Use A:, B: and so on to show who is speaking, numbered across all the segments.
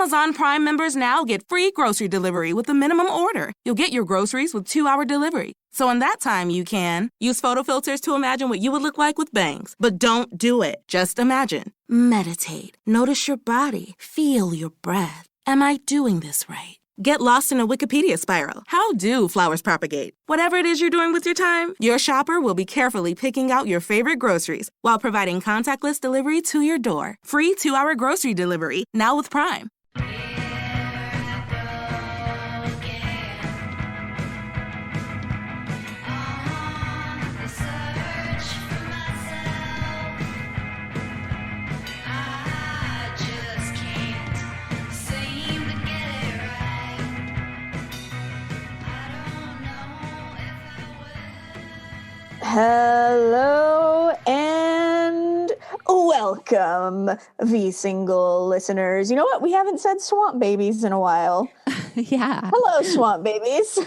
A: Amazon Prime members now get free grocery delivery with the minimum order. You'll get your groceries with 2-hour delivery. So in that time, you can use photo filters to imagine what you would look like with bangs. But don't do it. Just imagine. Meditate. Notice your body. Feel your breath. Am I doing this right? Get lost in a Wikipedia spiral. How do flowers propagate? Whatever it is you're doing with your time, your shopper will be carefully picking out your favorite groceries while providing contactless delivery to your door. Free 2-hour grocery delivery, now with Prime.
B: Hello and welcome, V single listeners. You know what? We haven't said swamp babies in a while.
C: Yeah.
B: Hello, swamp babies.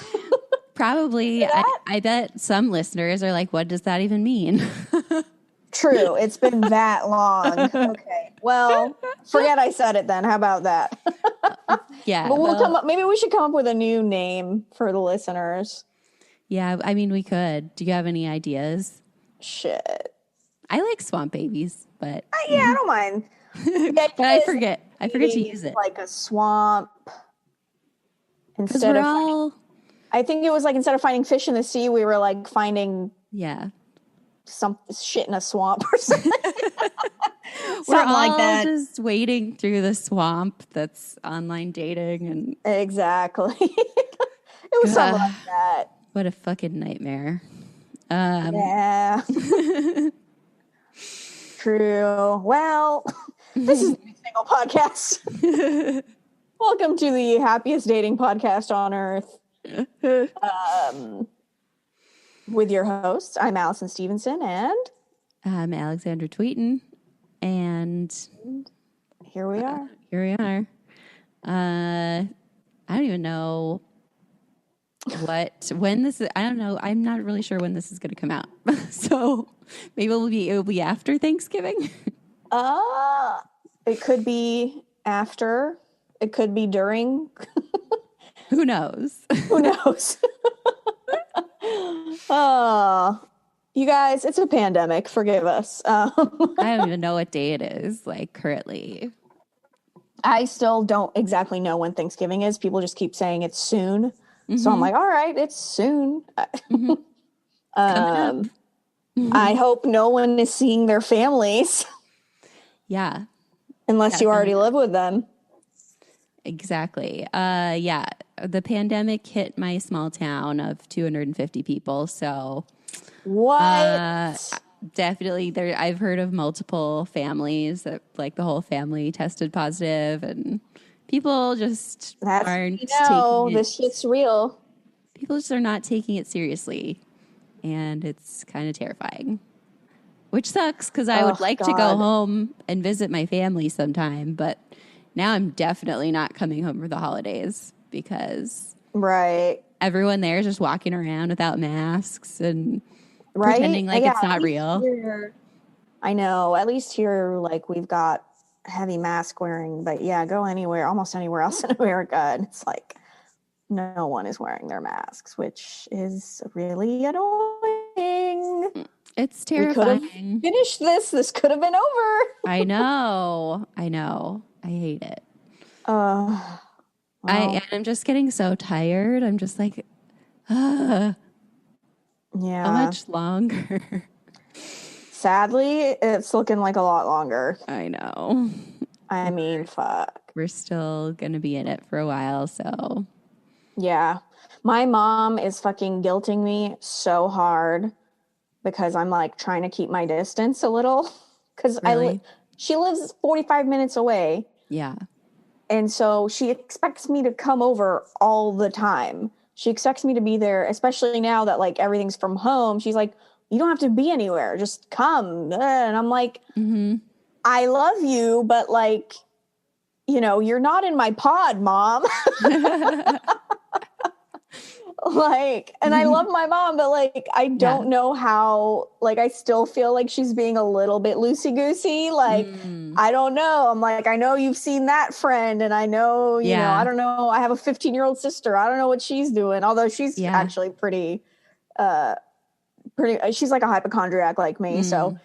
C: Probably. I bet some listeners are like, what does that even mean?
B: True. It's been that long. Okay. Well, forget I said it then. How about that?
C: Yeah.
B: But we'll come up. Maybe we should come up with a new name for the listeners.
C: Yeah, I mean, we could. Do you have any ideas?
B: Shit.
C: I like swamp babies, but
B: Yeah, I don't mind.
C: but I forget to use it.
B: Like a swamp.
C: Because we're all.
B: I think it was like instead of finding fish in the sea, we were like finding some shit in a swamp or something.
C: We're all
B: like that.
C: just wading through the swamp that's online dating and
B: exactly. It was something like that.
C: What a fucking nightmare.
B: Yeah. True. Well, this is the single podcast. Welcome to the happiest dating podcast on earth. With your hosts, I'm Allison Stevenson and
C: I'm Alexandra Tweeten. And
B: here we are.
C: I don't even know when this is. I don't know. I'm not really sure when this is going to come out. So maybe it will be after Thanksgiving.
B: It could be after. It could be during.
C: Who knows?
B: Who knows? You guys, it's a pandemic. Forgive us.
C: I don't even know what day it is, like, currently.
B: I still don't exactly know when Thanksgiving is. People just keep saying it's soon. Mm-hmm. So I'm like, all right, it's soon.
C: Mm-hmm.
B: I hope no one is seeing their families.
C: Yeah.
B: Unless you already live with them.
C: Exactly. Yeah. The pandemic hit my small town of 250 people. So
B: what?
C: Definitely I've heard of multiple families that like the whole family tested positive and people just aren't taking it.
B: This shit's real.
C: People just are not taking it seriously. And it's kind of terrifying. Which sucks because I would like to go home and visit my family sometime, but now I'm definitely not coming home for the holidays because everyone there is just walking around without masks and pretending like it's not real.
B: I know. At least here, like, we've got heavy mask wearing, but yeah, go almost anywhere else in America, and it's like no one is wearing their masks, which is really annoying.
C: It's terrifying.
B: We could have finished this. This could have been over.
C: I know. I hate it.
B: Well.
C: I'm just getting so tired. I'm just like, how much longer?
B: Sadly, it's looking like a lot longer.
C: I know.
B: I mean, fuck.
C: We're still going to be in it for a while, so.
B: Yeah. My mom is fucking guilting me so hard because I'm like trying to keep my distance a little. Because she lives 45 minutes away.
C: Yeah.
B: And so she expects me to come over all the time. She expects me to be there, especially now that like everything's from home. She's like, you don't have to be anywhere. Just come. And I'm like, I love you, but like, you're not in my pod, Mom. Like, and I love my mom, but like, I don't know how, like, I still feel like she's being a little bit loosey-goosey. Like, I don't know. I'm like, I know you've seen that friend, and I know, you know, I don't know. I have a 15-year-old sister. I don't know what she's doing. Although she's actually pretty, she's like a hypochondriac like me. So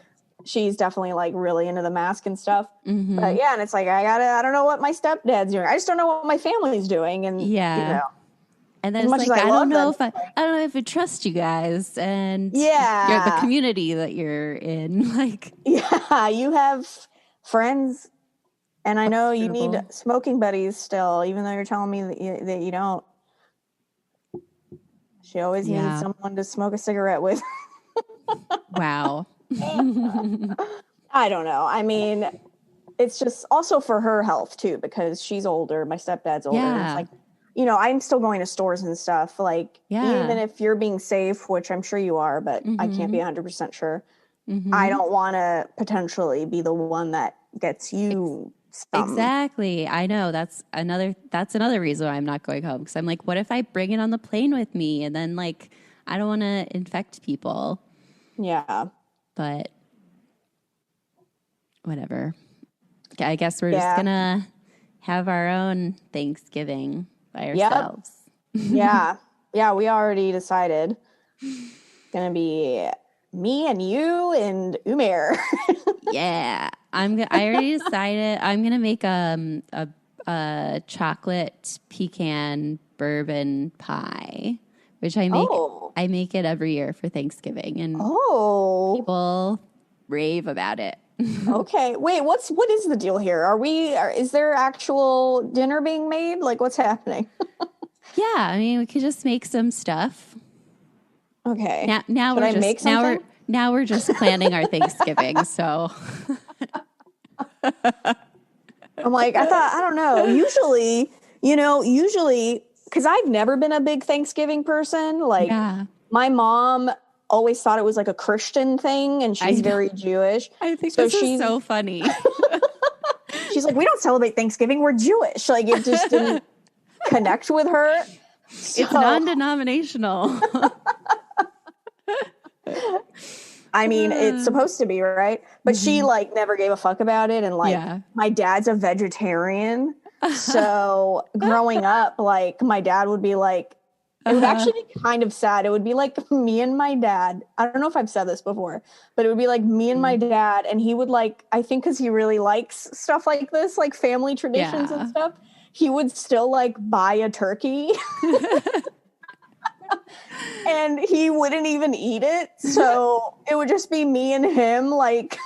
B: she's definitely like really into the mask and stuff. But yeah, and it's like, I don't know what my stepdad's doing. I just don't know what my family's doing. And, you know.
C: And then it's like, I don't know if I trust you guys, and you're the community that you're in. Like,
B: yeah, you have friends, and I know you need smoking buddies still, even though you're telling me that you don't. She always needs someone to smoke a cigarette with.
C: Wow.
B: I don't know. I mean, it's just also for her health too, because she's older. My stepdad's older. And it's like, you know, I'm still going to stores and stuff. Like, even if you're being safe, which I'm sure you are, but I can't be 100% sure. I don't want to potentially be the one that gets you some.
C: Exactly. I know. That's another reason why I'm not going home. Because I'm like, what if I bring it on the plane with me? And then, like, I don't want to infect people.
B: Yeah.
C: But whatever. I guess we're just going to have our own Thanksgiving by ourselves.
B: Yeah, we already decided. It's gonna be me and you and Umair.
C: Yeah, I already decided. I'm gonna make a chocolate pecan bourbon pie, which I make. I make it every year for Thanksgiving, and people rave about it.
B: Okay. Wait, what is the deal here? Is there actual dinner being made? Like, what's happening?
C: Yeah, I mean, we could just make some stuff.
B: Okay.
C: Now we're just planning our Thanksgiving, so
B: I'm like, I don't know. Usually, because I've never been a big Thanksgiving person. Like, my mom always thought it was like a Christian thing, and she's very Jewish.
C: I think this is so funny.
B: She's like, we don't celebrate Thanksgiving, we're Jewish. Like, it just didn't connect with her. So,
C: it's non-denominational.
B: I mean, it's supposed to be, right? But she like never gave a fuck about it. And like, my dad's a vegetarian. So growing up, like, my dad would be like, it would actually be kind of sad. It would be like me and my dad. I don't know if I've said this before, but it would be like me and my dad. And he would like, I think because he really likes stuff like this, like family traditions and stuff, he would still like buy a turkey. And he wouldn't even eat it. So it would just be me and him like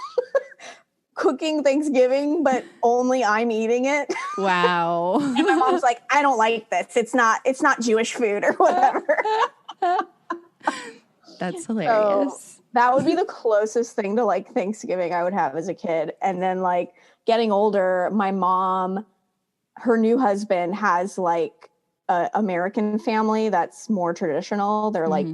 B: cooking Thanksgiving, but only I'm eating it.
C: Wow.
B: And my mom's like, I don't like this. It's not Jewish food or whatever.
C: That's hilarious.
B: So that would be the closest thing to like Thanksgiving I would have as a kid. And then like getting older, my mom, her new husband has like a American family that's more traditional. They're like,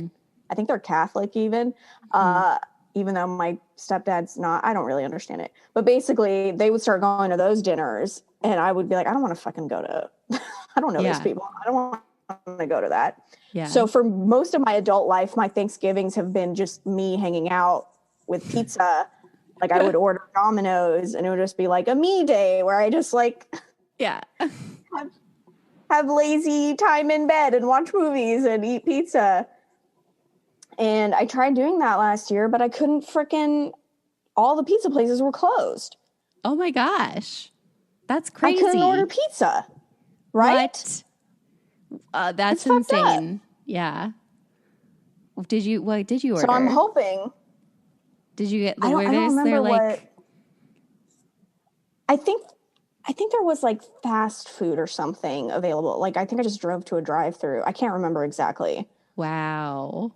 B: I think they're Catholic even though my stepdad's not. I don't really understand it. But basically, they would start going to those dinners, and I would be like, I don't want to fucking go to, I don't know these people. I don't want to go to that. Yeah. So for most of my adult life, my Thanksgivings have been just me hanging out with pizza. Like, I would order Domino's, and it would just be like a me day where I just like have lazy time in bed and watch movies and eat pizza. And I tried doing that last year, but I couldn't all the pizza places were closed.
C: Oh my gosh. That's crazy.
B: I couldn't order pizza. Right?
C: What? That's insane. Yeah. What did you order?
B: So I'm hoping.
C: Did you get the
B: I don't remember
C: like,
B: I think there was like fast food or something available. Like, I think I just drove to a drive-through. I can't remember exactly.
C: Wow.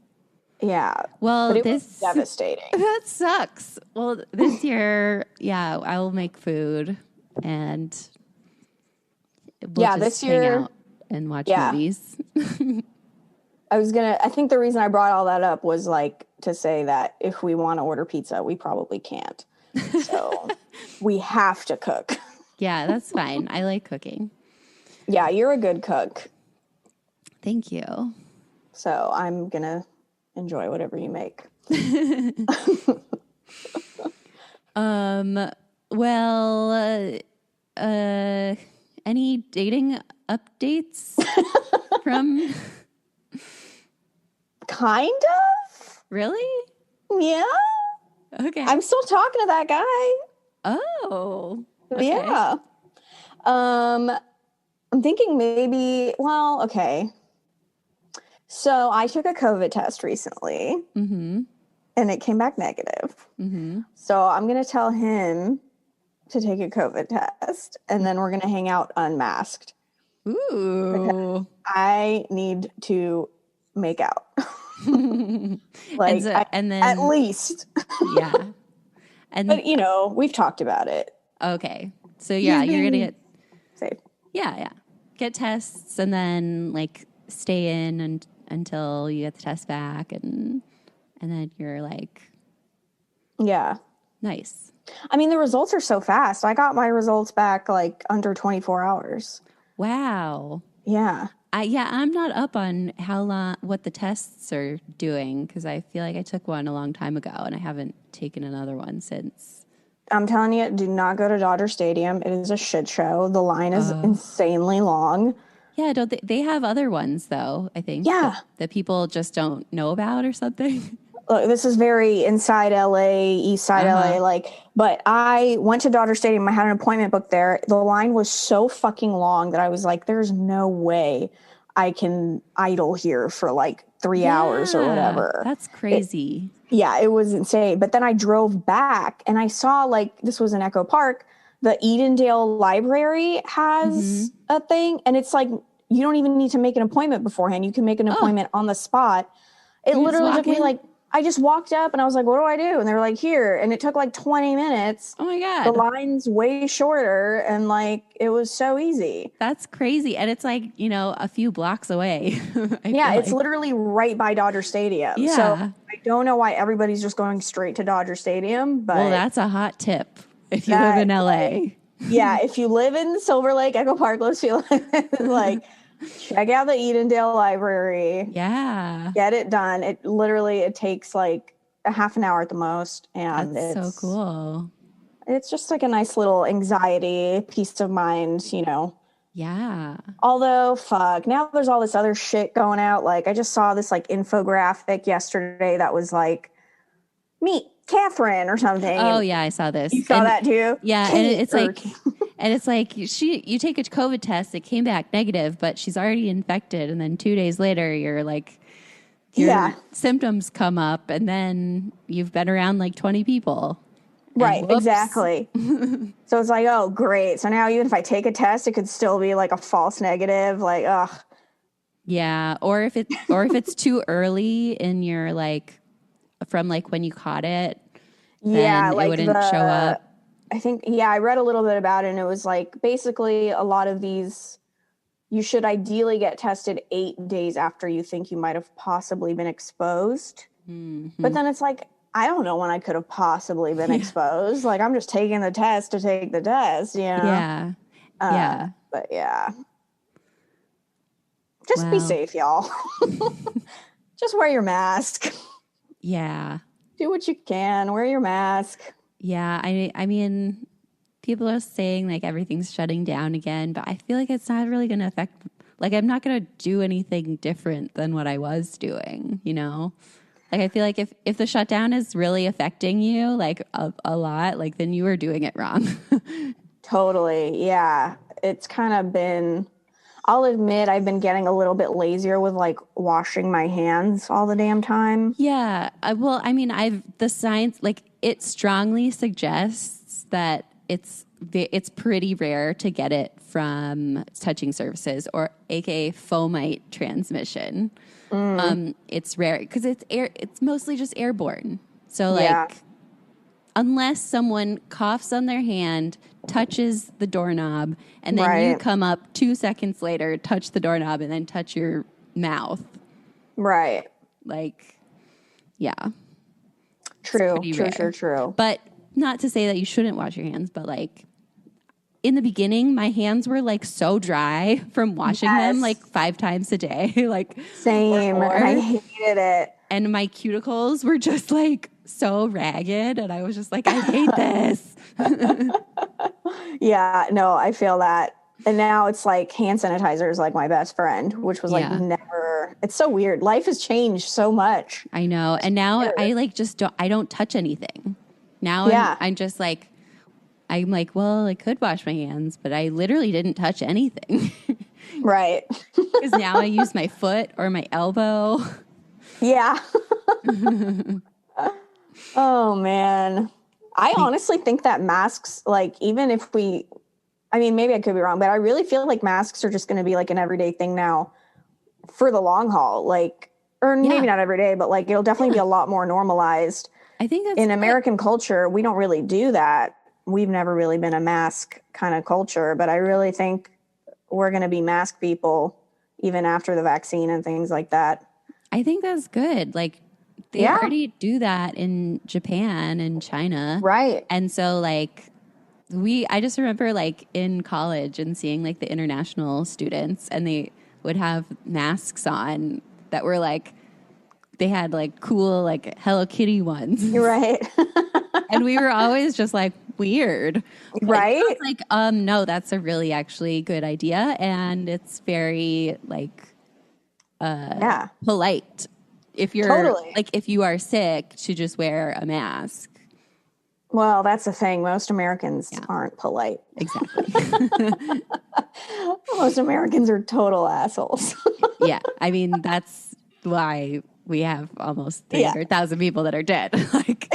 B: Yeah.
C: Well,
B: but it was devastating.
C: That sucks. Well, this year, I will make food, and we'll just
B: this
C: hang
B: year
C: out and watch movies.
B: I think the reason I brought all that up was like to say that if we want to order pizza, we probably can't. So we have to cook.
C: Yeah, that's fine. I like cooking.
B: Yeah, you're a good cook.
C: Thank you.
B: So I'm going to enjoy whatever you make.
C: Well, any dating updates from?
B: Kind of.
C: Really?
B: Yeah.
C: Okay.
B: I'm still talking to that guy.
C: Oh. Okay.
B: Yeah. I'm thinking maybe, well, okay. So I took a COVID test recently.
C: Mm-hmm.
B: And it came back negative.
C: Mm-hmm.
B: So I'm going to tell him to take a COVID test, and then we're going to hang out unmasked.
C: Ooh.
B: I need to make out.
C: Like, and then
B: at least.
C: Yeah. And
B: but we've talked about it.
C: Okay. So yeah, you're going to get
B: safe.
C: Yeah. Get tests and then like stay in until you get the test back and then you're like,
B: yeah,
C: nice.
B: I mean, the results are so fast. I got my results back like under 24 hours.
C: Wow.
B: Yeah.
C: I'm not up on what the tests are doing because I feel like I took one a long time ago and I haven't taken another one since.
B: I'm telling you, do not go to Dodger Stadium. It is a shit show. The line is insanely long.
C: Yeah, don't they have other ones though, I think.
B: Yeah.
C: That people just don't know about or something.
B: Look, this is very inside LA, east side LA, but I went to Dodger Stadium. I had an appointment booked there. The line was so fucking long that I was like, there's no way I can idle here for like 3 hours or whatever.
C: That's crazy.
B: It was insane. But then I drove back and I saw this was in Echo Park. The Edendale Library has a thing, and it's like you don't even need to make an appointment beforehand. You can make an appointment on the spot. It literally took me I just walked up and I was like, what do I do? And they were like, here. And it took like 20 minutes.
C: Oh my God.
B: The line's way shorter and it was so easy.
C: That's crazy. And it's like, a few blocks away.
B: It's literally right by Dodger Stadium.
C: Yeah.
B: So I don't know why everybody's just going straight to Dodger Stadium. But
C: well, that's a hot tip if you live in LA.
B: If you live in Silver Lake, Echo Park, let's feel check out the Edendale Library.
C: Yeah.
B: Get it done. It takes like a half an hour at the most. And
C: it's so cool.
B: It's just like a nice little anxiety, peace of mind,
C: Yeah.
B: Although, fuck, now there's all this other shit going out. Like, I just saw this infographic yesterday that was like, meet Kathryn or something.
C: Oh, yeah, I saw this.
B: You saw that too?
C: Yeah, and it's like you take a COVID test, it came back negative, but she's already infected, and then 2 days later you're like your symptoms come up and then you've been around like 20 people.
B: Right, exactly. So it's like, oh great. So now even if I take a test, it could still be like a false negative, like ugh.
C: Yeah, or if it's too early in your from when you caught it, then it wouldn't show up.
B: I think, I read a little bit about it, and it was basically a lot of these, you should ideally get tested 8 days after you think you might have possibly been exposed. Mm-hmm. But then it's like, I don't know when I could have possibly been exposed. I'm just taking the test to take the test,
C: Yeah.
B: But just be safe, y'all. Just wear your mask.
C: Yeah.
B: Do what you can. Wear your mask.
C: Yeah. I mean, people are saying everything's shutting down again, but I feel like it's not really going to affect, I'm not going to do anything different than what I was doing, I feel like if the shutdown is really affecting you a lot, then you are doing it wrong.
B: Totally. Yeah. It's kind of been, I'll admit I've been getting a little bit lazier with washing my hands all the damn time.
C: Yeah. Well, I mean, the science, it strongly suggests that it's pretty rare to get it from touching surfaces, or aka fomite transmission. It's rare because it's mostly just airborne. So unless someone coughs on their hand, touches the doorknob, and then you come up 2 seconds later, touch the doorknob, and then touch your mouth.
B: Right.
C: Yeah.
B: True. But
C: not to say that you shouldn't wash your hands, but in the beginning, my hands were like so dry from washing them like 5 times a day. Like
B: same. And I hated it.
C: And my cuticles were just like so ragged. And I was just like, I hate this.
B: Yeah, no, I feel that. And now it's like hand sanitizer is like my best friend, which was like never. It's so weird. Life has changed so much.
C: I know. And now I like I don't touch anything. Now I'm just like, I'm like, well, I could wash my hands, but I literally didn't touch anything.
B: Right.
C: Because now I use my foot or my elbow.
B: Yeah. Oh, man. I honestly think that masks, like, even if I mean, maybe I could be wrong, but I really feel like masks are just going to be like an everyday thing now for the long haul. Like, or maybe not every day, but like, it'll definitely be a lot more normalized.
C: I think that's
B: in American culture, we don't really do that. We've never really been a mask kind of culture, but I really think we're going to be mask people even after the vaccine and things like that.
C: I think that's good. Like they already do that in Japan and China.
B: Right.
C: And so like I just remember like in college and seeing like the international students and they would have masks on that were like, they had like cool like Hello Kitty ones.
B: Right.
C: And we were always just like weird.
B: Right.
C: Like, no, that's a really actually good idea. And it's very like polite. If you're like, if you are sick to just wear a mask.
B: Well, that's the thing. Most Americans aren't polite.
C: Exactly.
B: Most Americans are total assholes.
C: Yeah. I mean, that's why we have almost 300,000 people that are dead. Like,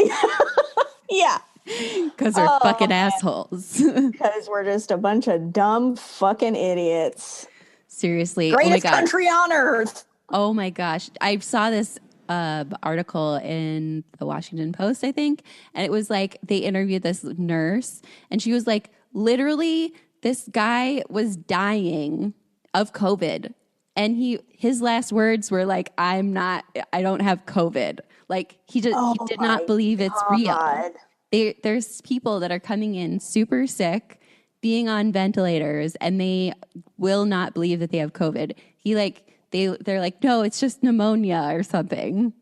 B: yeah.
C: Because they're fucking assholes.
B: Because we're just a bunch of dumb fucking idiots.
C: Seriously.
B: Greatest country on earth.
C: Oh my gosh. I saw this article in the Washington Post, I think. And it was like, they interviewed this nurse and she was like, literally, this guy was dying of COVID. And his last words were like, I don't have COVID. Like he did not believe it's real. There's people that are coming in super sick, being on ventilators, and they will not believe that they have COVID. They're like, no, it's just pneumonia or something.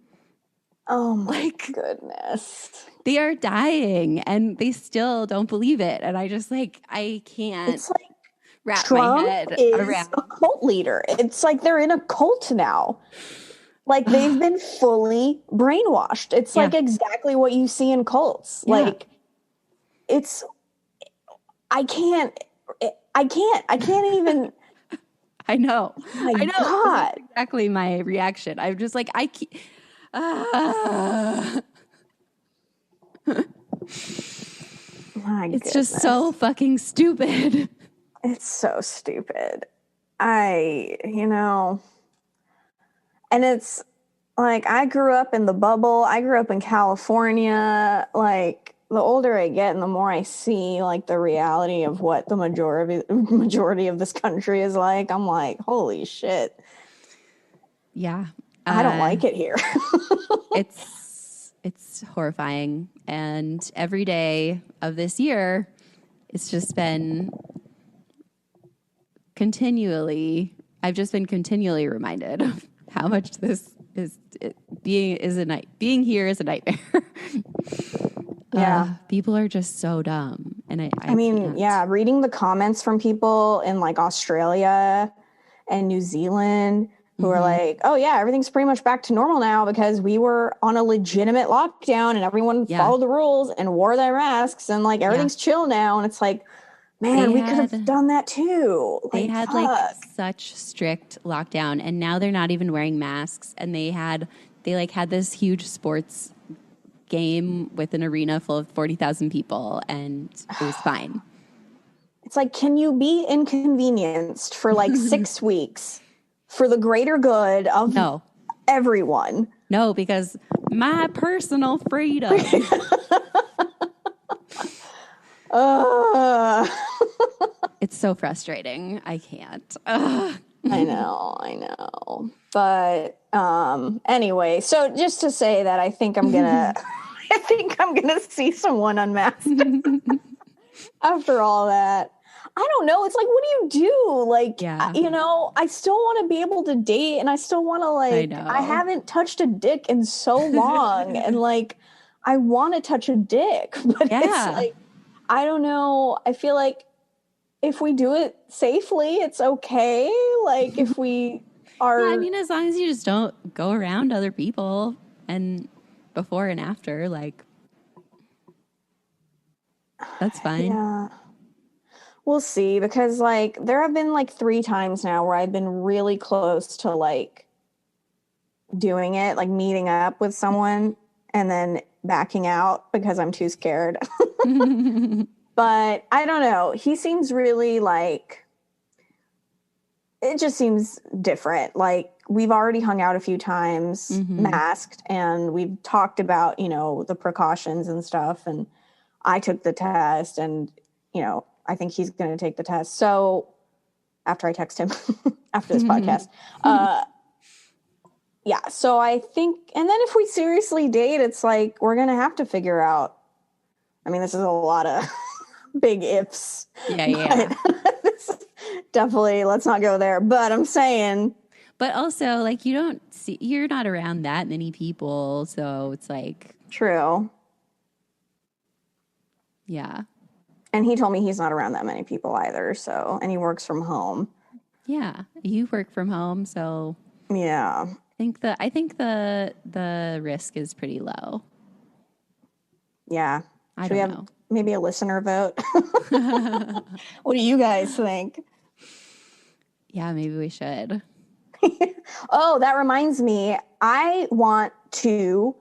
B: Oh my goodness.
C: They are dying and they still don't believe it. And I just like, I can't wrap
B: Trump
C: my head around.
B: A cult leader. It's like they're in a cult now. Like they've been fully brainwashed. It's like exactly what you see in cults. Yeah. Like I can't even.
C: I know.
B: My
C: I know.
B: God.
C: That's exactly my reaction. I'm just like, I can't. It's just so fucking stupid.
B: It's so stupid. And it's like, I grew up in the bubble. I grew up in California. Like, the older I get and the more I see, like, the reality of what the majority of this country is like, I'm like, holy shit.
C: Yeah.
B: I don't like it here.
C: It's horrifying. And every day of this year, it's just been I've just been continually reminded of how much this is being here is a nightmare.
B: Yeah.
C: People are just so dumb. And I
B: mean,
C: can't.
B: reading the comments from people in like Australia and New Zealand who are like, oh yeah, everything's pretty much back to normal now because we were on a legitimate lockdown and everyone followed the rules and wore their masks and like everything's chill now. And it's like, man, we could have done that too.
C: They had like such strict lockdown and now they're not even wearing masks. And they had this huge sports game with an arena full of 40,000 people and it was fine.
B: It's like, can you be inconvenienced for like 6 weeks for the greater good of everyone?
C: No, because my personal freedom. It's so frustrating. I can't.
B: I know. But anyway, so just to say that I think I'm gonna see someone unmasked after all that. I don't know. It's like, what do you do? Like,
C: Yeah.
B: I still want to be able to date, and I still want to I haven't touched a dick in so long. And like, I want to touch a dick, but it's like, I don't know. I feel like if we do it safely, it's okay. Like if we are,
C: I mean, as long as you just don't go around other people and before and after, like, that's fine.
B: Yeah. We'll see, because like there have been like 3 times now where I've been really close to like doing it, like meeting up with someone and then backing out because I'm too scared. But I don't know. He seems really like, it just seems different. Like we've already hung out a few times masked, and we've talked about, the precautions and stuff. And I took the test, and, I think he's going to take the test. So after I text him after this podcast, yeah. So I think, and then if we seriously date, it's like, we're going to have to figure out, I mean, this is a lot of big ifs.
C: Yeah.
B: Definitely, let's not go there. But I'm saying.
C: But also, like, you're not around that many people. So it's like.
B: True.
C: Yeah.
B: And he told me he's not around that many people either. So, and he works from home.
C: Yeah. You work from home. So.
B: Yeah.
C: I think the risk is pretty low.
B: Yeah.
C: Should we have
B: maybe a listener vote? What do you guys think?
C: Yeah, maybe we should.
B: Oh, that reminds me. I want to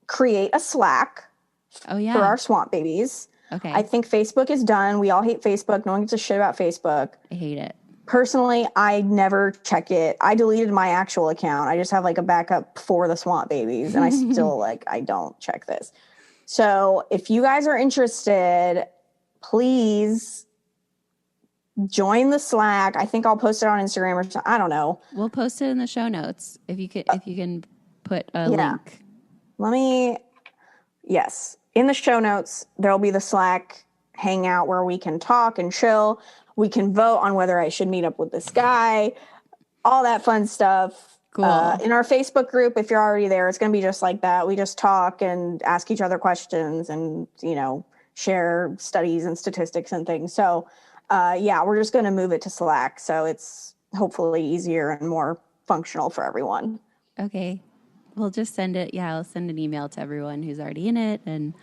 B: create a Slack for our swamp babies.
C: Okay.
B: I think Facebook is done. We all hate Facebook. No one gives a shit about Facebook.
C: I hate it.
B: Personally, I never check it. I deleted my actual account. I just have like a backup for the swamp babies. And I still I don't check this. So if you guys are interested, please join the Slack. I think I'll post it on Instagram or something. I don't know.
C: We'll post it in the show notes if you can put a link.
B: Yes. In the show notes, there'll be the Slack hangout where we can talk and chill. We can vote on whether I should meet up with this guy, all that fun stuff.
C: Cool.
B: In our Facebook group, if you're already there, it's going to be just like that. We just talk and ask each other questions and, share studies and statistics and things. So, we're just going to move it to Slack. So it's hopefully easier and more functional for everyone.
C: Okay. We'll just send it. Yeah, I'll send an email to everyone who's already in it and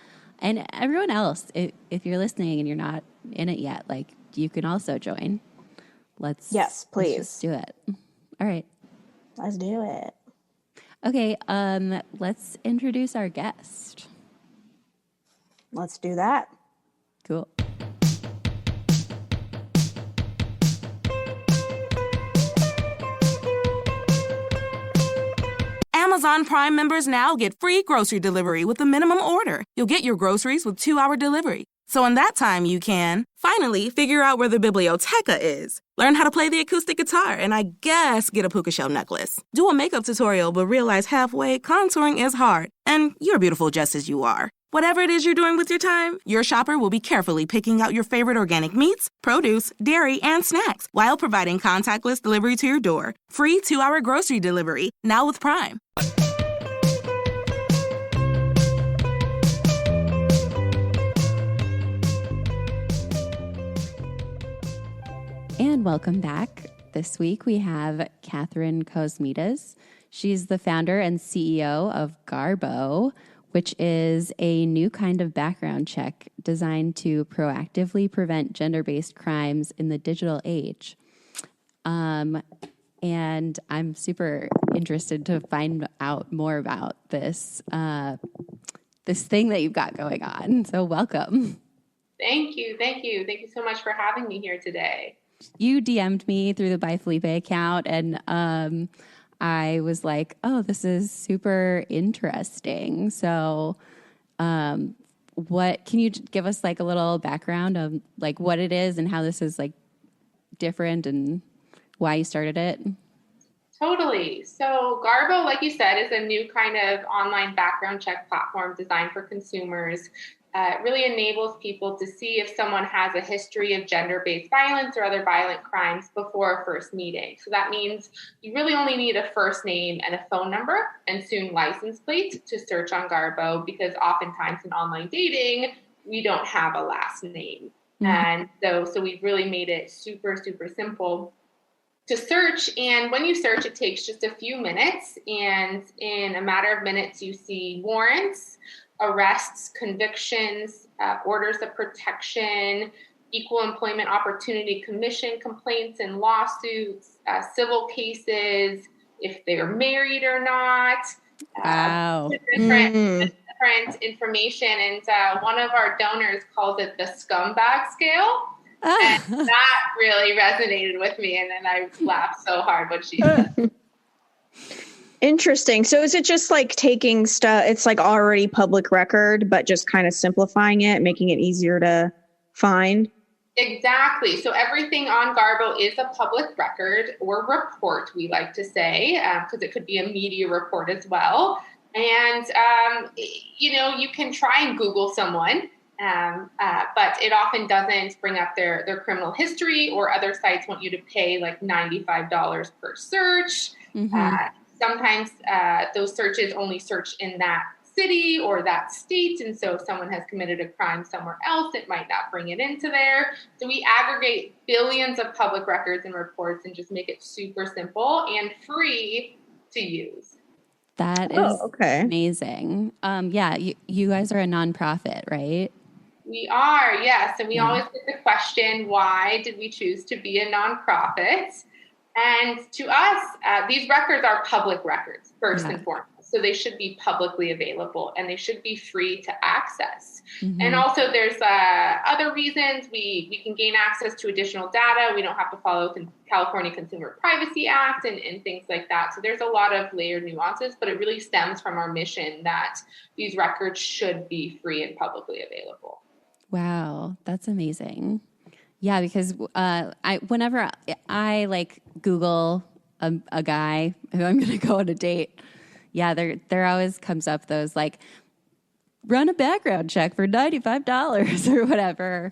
C: everyone else. If you're listening and you're not in it yet, like you can also join.
B: Yes, please.
C: Let's just do it. All right.
B: Let's do it.
C: Okay. Let's introduce our guest.
B: Let's do that.
C: Cool.
A: Amazon Prime members now get free grocery delivery with the minimum order. You'll get your groceries with 2-hour delivery. So in that time, you can finally figure out where the biblioteca is, learn how to play the acoustic guitar, and I guess get a puka shell necklace. Do a makeup tutorial, but realize halfway contouring is hard, and you're beautiful just as you are. Whatever it is you're doing with your time, your shopper will be carefully picking out your favorite organic meats, produce, dairy, and snacks while providing contactless delivery to your door. Free 2-hour grocery delivery, now with Prime.
C: And welcome back. This week we have Kathryn Kosmides. She's the founder and CEO of Garbo, which is a new kind of background check designed to proactively prevent gender-based crimes in the digital age. And I'm super interested to find out more about this thing that you've got going on. So welcome.
D: Thank you so much for having me here today.
C: You DM'd me through the By Felipe account, and I was like, oh, this is super interesting. So what can you give us like a little background of like what it is and how this is like different and why you started it?
D: Totally. So Garbo, like you said, is a new kind of online background check platform designed for consumers It really enables people to see if someone has a history of gender-based violence or other violent crimes before a first meeting. So that means you really only need a first name and a phone number and soon license plate to search on Garbo, because oftentimes in online dating, we don't have a last name. And so we've really made it super, super simple to search. And when you search, it takes just a few minutes. And in a matter of minutes, you see warrants, arrests, convictions, orders of protection, Equal Employment Opportunity Commission complaints and lawsuits, civil cases, if they're married or not.
C: Wow.
D: Different information. And one of our donors calls it the scumbag scale. And that really resonated with me. And then I laughed so hard when she said.
B: Interesting. So is it just like taking stuff, it's like already public record, but just kind of simplifying it, making it easier to find?
D: Exactly. So everything on Garbo is a public record or report, we like to say, because it could be a media report as well. And, you can try and Google someone, but it often doesn't bring up their criminal history, or other sites want you to pay like $95 per search. Sometimes those searches only search in that city or that state. And so if someone has committed a crime somewhere else, it might not bring it into there. So we aggregate billions of public records and reports and just make it super simple and free to use.
C: That is amazing. You guys are a nonprofit, right?
D: We are, yes. And we always get the question, why did we choose to be a nonprofit? And to us, these records are public records, first and foremost. So they should be publicly available and they should be free to access. And also there's other reasons we can gain access to additional data. We don't have to follow California Consumer Privacy Act and things like that. So there's a lot of layered nuances, but it really stems from our mission that these records should be free and publicly available.
C: Wow, that's amazing. Yeah, because whenever I like Google a guy who I'm going to go on a date, there always comes up those like run a background check for $95 or whatever.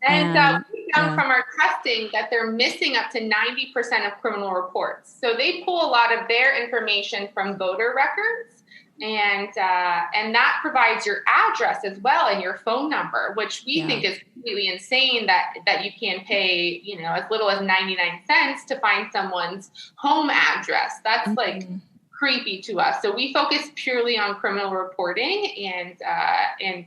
D: And we found from our testing that they're missing up to 90% of criminal reports. So they pull a lot of their information from voter records. And that provides your address as well and your phone number, which we think is completely insane that you can pay, as little as 99 cents to find someone's home address. That's like creepy to us. So we focus purely on criminal reporting and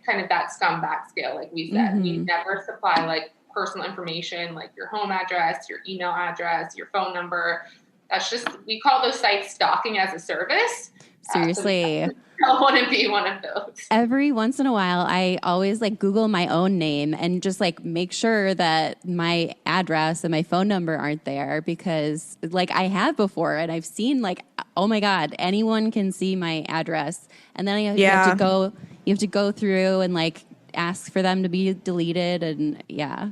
D: kind of that scumbag scale, like we said. We never supply like personal information, like your home address, your email address, your phone number. That's just, we call those sites stalking as a service.
C: Seriously.
D: I don't want to be one of those.
C: Every once in a while, I always like Google my own name and just like make sure that my address and my phone number aren't there, because like I have before and I've seen like, oh my God, anyone can see my address. And then you have to go through and like ask for them to be deleted. And
D: I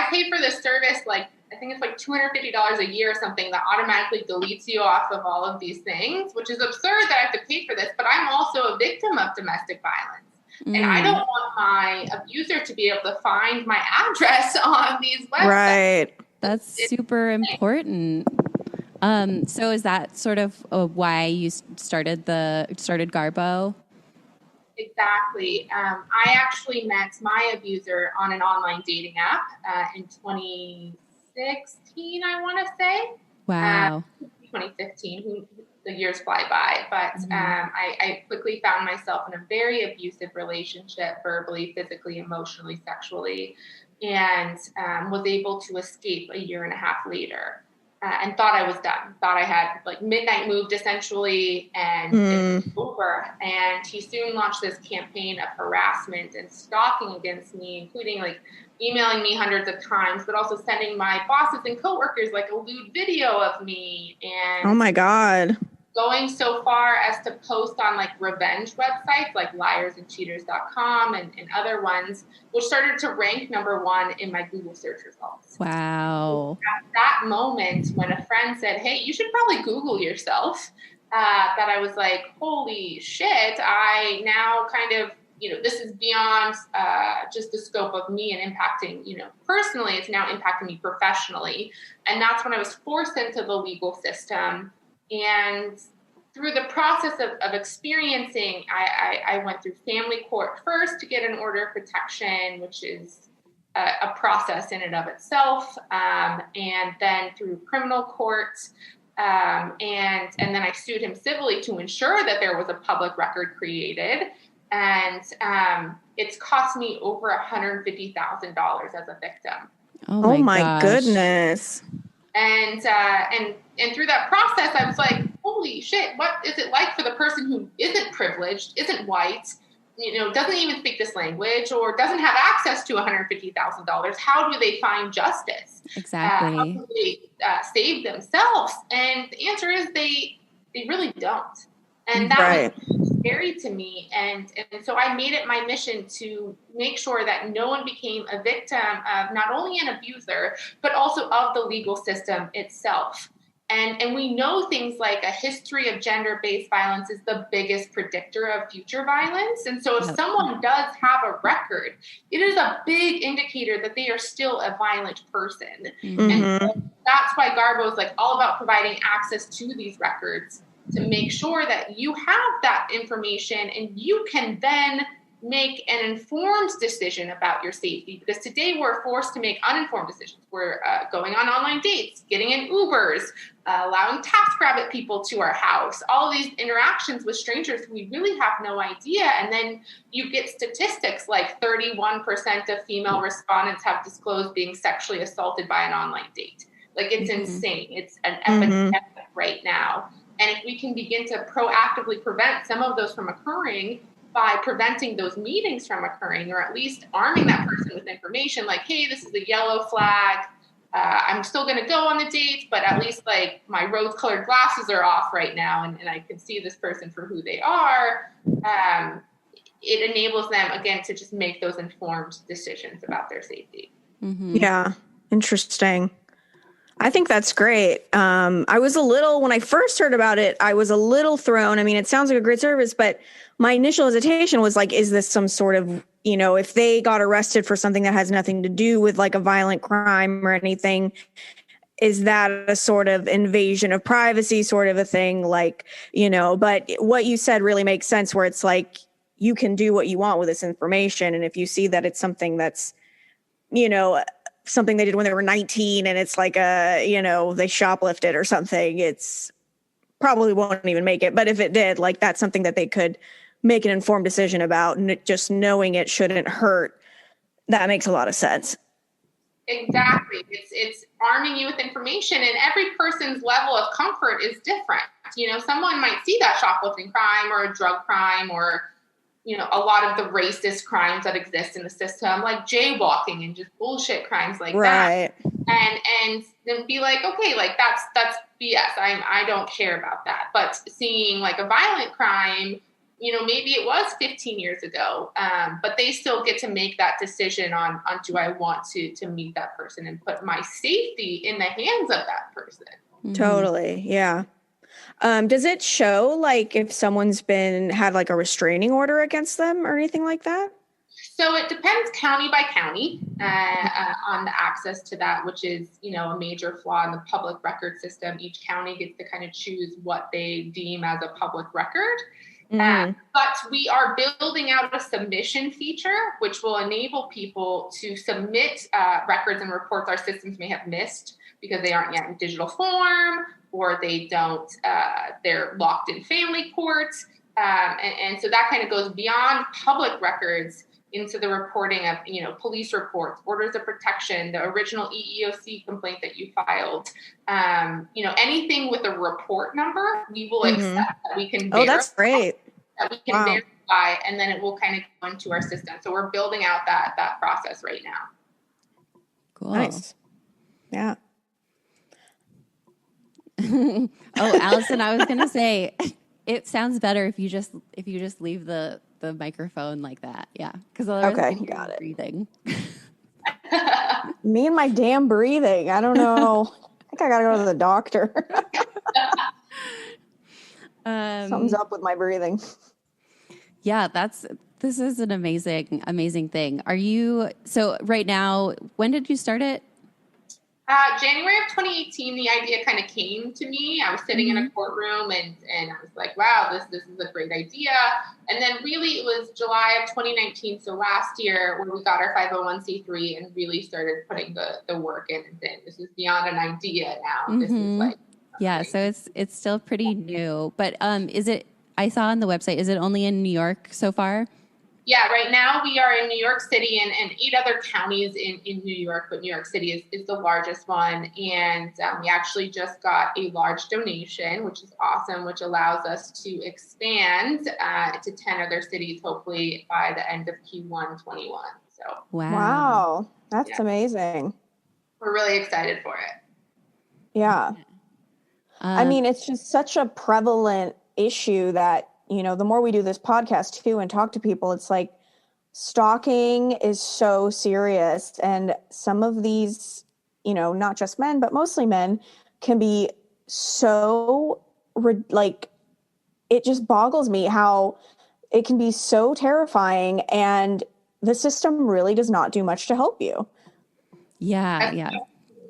D: pay for this service like, I think it's like $250 a year or something that automatically deletes you off of all of these things, which is absurd that I have to pay for this. But I'm also a victim of domestic violence. And I don't want my abuser to be able to find my address on these websites.
C: Right. That's super important. So is that sort of why you started Garbo?
D: Exactly. I actually met my abuser on an online dating app in 2016, I want to say.
C: Wow.
D: 2015. The years fly by. But I quickly found myself in a very abusive relationship, verbally, physically, emotionally, sexually, and was able to escape a year and a half later. And thought I was done. Thought I had like midnight moved essentially, and it was over. And he soon launched this campaign of harassment and stalking against me, including like emailing me hundreds of times, but also sending my bosses and coworkers like a lewd video of me. And
B: oh my God.
D: Going so far as to post on like revenge websites like liarsandcheaters.com and other ones, which started to rank #1 in my Google search results.
C: Wow.
D: At that moment when a friend said, hey, you should probably Google yourself, that I was like, holy shit, I now kind of this is beyond just the scope of me and impacting, personally, it's now impacting me professionally. And that's when I was forced into the legal system. And through the process of experiencing, I went through family court first to get an order of protection, which is a process in and of itself. And then through criminal court. And then I sued him civilly to ensure that there was a public record created. And it's cost me over $150,000 as a victim.
B: Oh my goodness.
D: And through that process, I was like, holy shit, what is it like for the person who isn't privileged, isn't white, doesn't even speak this language, or doesn't have access to $150,000? How do they find justice?
C: Exactly.
D: How do they save themselves? And the answer is they really don't. And that was scary to me. And so I made it my mission to make sure that no one became a victim of not only an abuser, but also of the legal system itself. And we know things like a history of gender-based violence is the biggest predictor of future violence. And so if someone does have a record, it is a big indicator that they are still a violent person. Mm-hmm. And so that's why Garbo is all about providing access to these records to make sure that you have that information and you can then make an informed decision about your safety. Because today we're forced to make uninformed decisions. We're going on online dates, getting in Ubers, allowing TaskRabbit people to our house, all of these interactions with strangers who we really have no idea. And then you get statistics like 31% of female respondents have disclosed being sexually assaulted by an online date. It's insane. It's an epidemic right now. And if we can begin to proactively prevent some of those from occurring by preventing those meetings from occurring, or at least arming that person with information like, hey, this is a yellow flag. I'm still going to go on the dates, but at least my rose-colored glasses are off right now, and I can see this person for who they are. It enables them, again, to just make those informed decisions about their safety.
B: Mm-hmm. Yeah, interesting. I think that's great. I was when I first heard about it, I was a little thrown. I mean, it sounds like a great service, but my initial hesitation was is this some sort of, if they got arrested for something that has nothing to do with a violent crime or anything, is that a sort of invasion of privacy sort of a thing? But what you said really makes sense, where it's you can do what you want with this information. And if you see that it's something that's, something they did when they were 19 and it's they shoplifted or something, it's probably won't even make it. But if it did, that's something that they could make an informed decision about, and just knowing it shouldn't hurt. That makes a lot of sense.
D: Exactly. It's arming you with information, and every person's level of comfort is different. Someone might see that shoplifting crime or a drug crime or a lot of the racist crimes that exist in the system, like jaywalking and just bullshit crimes like that. And then be okay, that's BS. I don't care about that. But seeing a violent crime, maybe it was 15 years ago, but they still get to make that decision on do I want to meet that person and put my safety in the hands of that person.
B: Totally. Yeah. Does it show if someone's had a restraining order against them or anything like that?
D: So it depends county by county on the access to that, which is, a major flaw in the public record system. Each county gets to kind of choose what they deem as a public record. But we are building out a submission feature, which will enable people to submit records and reports our systems may have missed because they aren't yet in digital form, or they don't, they're locked in family courts. And so that kind of goes beyond public records into the reporting of, police reports, orders of protection, the original EEOC complaint that you filed, anything with a report number, we will accept that we can verify.
B: Oh, that's great.
D: That we can verify, and then it will kind of go into our system. So we're building out that process right now.
C: Cool.
B: Nice. Yeah.
C: Oh, Allison, I was going to say, it sounds better if you just leave the microphone like that. Yeah. Because otherwise
B: got it.
C: Breathing.
B: Me and my damn breathing. I don't know. I think I got to go to the doctor. Something's up with my breathing.
C: Yeah, This is an amazing, amazing thing. So right now, when did you start it?
D: January of 2018, the idea kind of came to me. I was sitting in a courtroom and I was like, wow, this is a great idea. And then really it was July of 2019, so last year, when we got our 501c3 and really started putting the work in and saying, this is beyond an idea now. This is like
C: so it's still pretty new. But I saw on the website, is it only in New York so far?
D: Yeah, right now we are in New York City and 8 other counties in New York, but New York City is the largest one. And we actually just got a large donation, which is awesome, which allows us to expand to 10 other cities, hopefully by the end of Q1 21. So
B: wow, that's amazing.
D: We're really excited for it.
B: Yeah. I mean, it's just such a prevalent issue that, you know, the more we do this podcast too and talk to people, it's like stalking is so serious. And some of these, you know, not just men, but mostly men can be so like, it just boggles me how it can be so terrifying. And the system really does not do much to help you.
C: Yeah.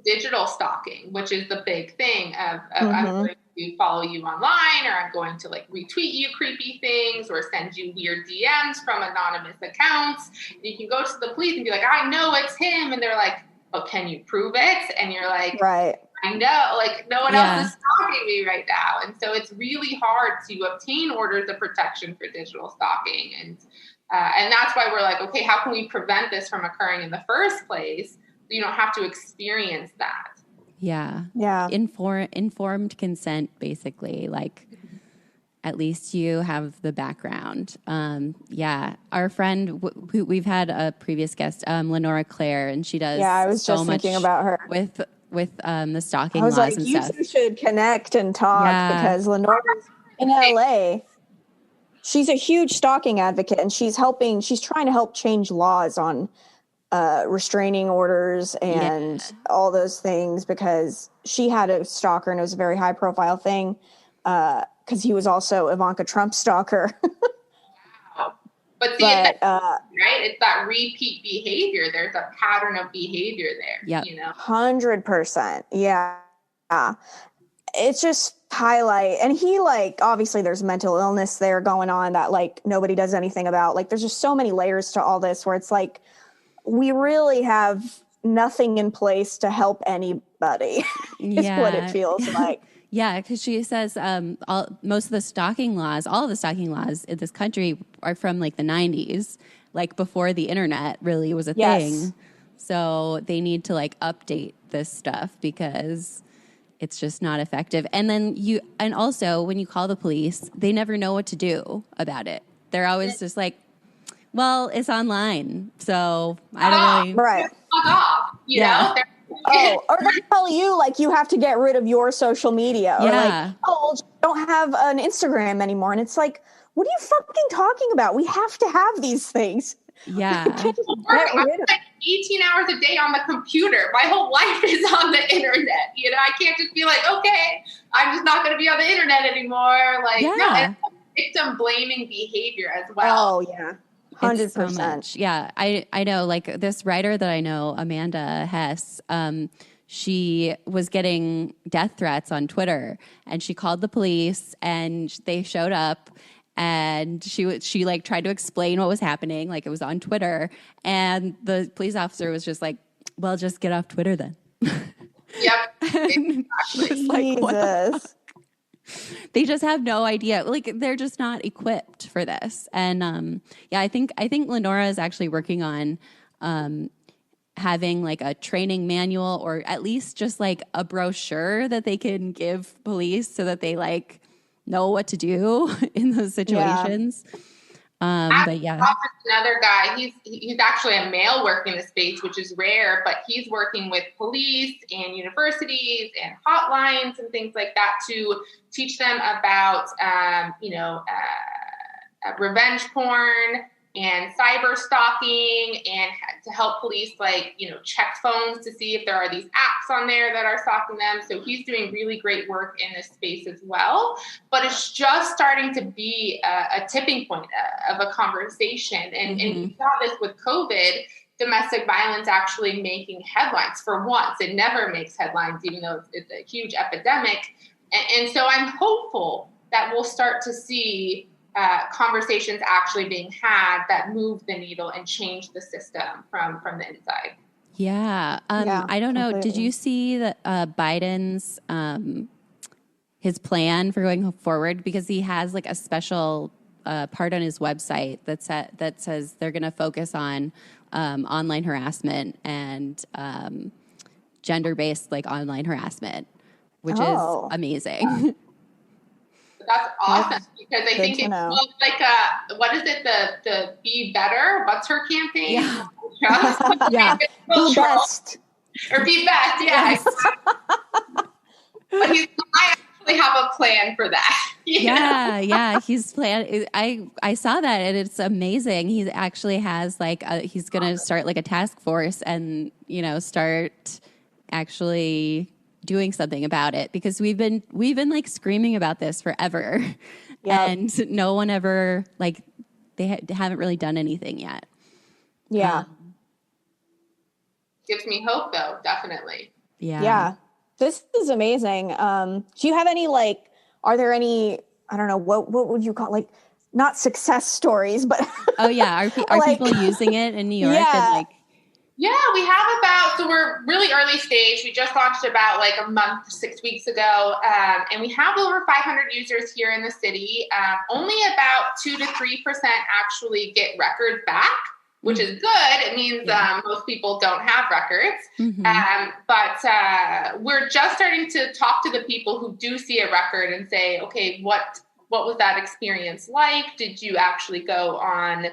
D: Digital stalking, which is the big thing of I'm going to follow you online, or I'm going to like retweet you creepy things or send you weird DMs from anonymous accounts. And you can go to the police and be like, I know it's him. And they're like, oh, can you prove it? And you're like,
B: right.
D: I know, like no one else is stalking me right now. And so it's really hard to obtain orders of protection for digital stalking. And that's why we're like, okay, how can we prevent this from occurring in the first place? You don't have to experience that.
C: Yeah. Informed consent, basically. Like, at least you have the background. Our friend, we've had a previous guest, Lenora Claire, and she does.
B: Yeah, I was
C: so
B: just
C: much
B: thinking about her
C: with the stalking
B: I was
C: laws
B: like,
C: and
B: you
C: stuff.
B: two should connect and talk because Lenora's in LA. She's a huge stalking advocate, and she's trying to help change laws on restraining orders and all those things, because she had a stalker and it was a very high profile thing because he was also Ivanka Trump's stalker.
D: Wow. But see, right? It's that repeat behavior. There's a pattern of behavior there.
C: Yeah,
D: you know,
B: 100%. Yeah. It's just highlight, and he like obviously there's mental illness there going on that like nobody does anything about. Like there's just so many layers to all this where it's like we really have nothing in place to help anybody. Is what it feels like.
C: Yeah, because she says most of the stalking laws, all of the stalking laws in this country are from like the 90s, like before the internet really was a thing. So they need to like update this stuff because it's just not effective. And then also when you call the police, they never know what to do about it. They're always just like, well, it's online, so I don't really...
B: Right.
D: Fuck off, you know?
B: Or they tell you, like, you have to get rid of your social media. Or like, don't have an Instagram anymore. And it's like, what are you fucking talking about? We have to have these things.
C: Yeah.
D: I'm like 18 hours a day on the computer. My whole life is on the internet. You know, I can't just be like, okay, I'm just not going to be on the internet anymore. Like, no, it's victim blaming behavior as well.
B: Oh, yeah. 100%.
C: So yeah, I know, like this writer that I know, Amanda Hess, she was getting death threats on Twitter, and she called the police and they showed up, and she like tried to explain what was happening, like it was on Twitter, and the police officer was just like, well, just get off Twitter then.
D: Yep. Exactly.
C: Like, what? They just have no idea. Like they're just not equipped for this. And I think Lenora is actually working on having like a training manual, or at least just like a brochure that they can give police so that they like know what to do in those situations. But yeah,
D: another guy, he's actually a male working the space, which is rare, but he's working with police and universities and hotlines and things like that to teach them about, revenge porn and cyber stalking, and to help police, like, check phones to see if there are these apps on there that are stalking them. So he's doing really great work in this space as well. But it's just starting to be a tipping point of a conversation. And we saw this with COVID, domestic violence actually making headlines for once. It never makes headlines, even though it's a huge epidemic. And so I'm hopeful that we'll start to see conversations actually being had that move the needle and change the system from the inside.
C: Yeah. I don't know. Did you see that Biden's his plan for going forward? Because he has like a special part on his website that says they're going to focus on online harassment and gender-based like online harassment, which is amazing.
D: That's awesome, because I think it's like what is it? The Be Better. What's her campaign?
C: Yeah.
B: Be best.
D: Or Be Best. Yeah.
C: Yes.
D: But I actually have a plan for that.
C: Yeah. He's planned. I saw that, and it's amazing. He actually has like he's going to start like a task force and start actually doing something about it, because we've been like screaming about this forever, and no one ever like they haven't really done anything yet.
D: Gives me hope, though, definitely.
B: Yeah, this is amazing. Do you have any are there any, I don't know, what would you call, like, not success stories, but
C: are people using it in New York?
D: Yeah, we have so we're really early stage. We just launched about like a month, 6 weeks ago. And we have over 500 users here in the city. Only about 2 to 3% actually get records back, which is good. It means most people don't have records. But we're just starting to talk to the people who do see a record and say, okay, what was that experience like? Did you actually go on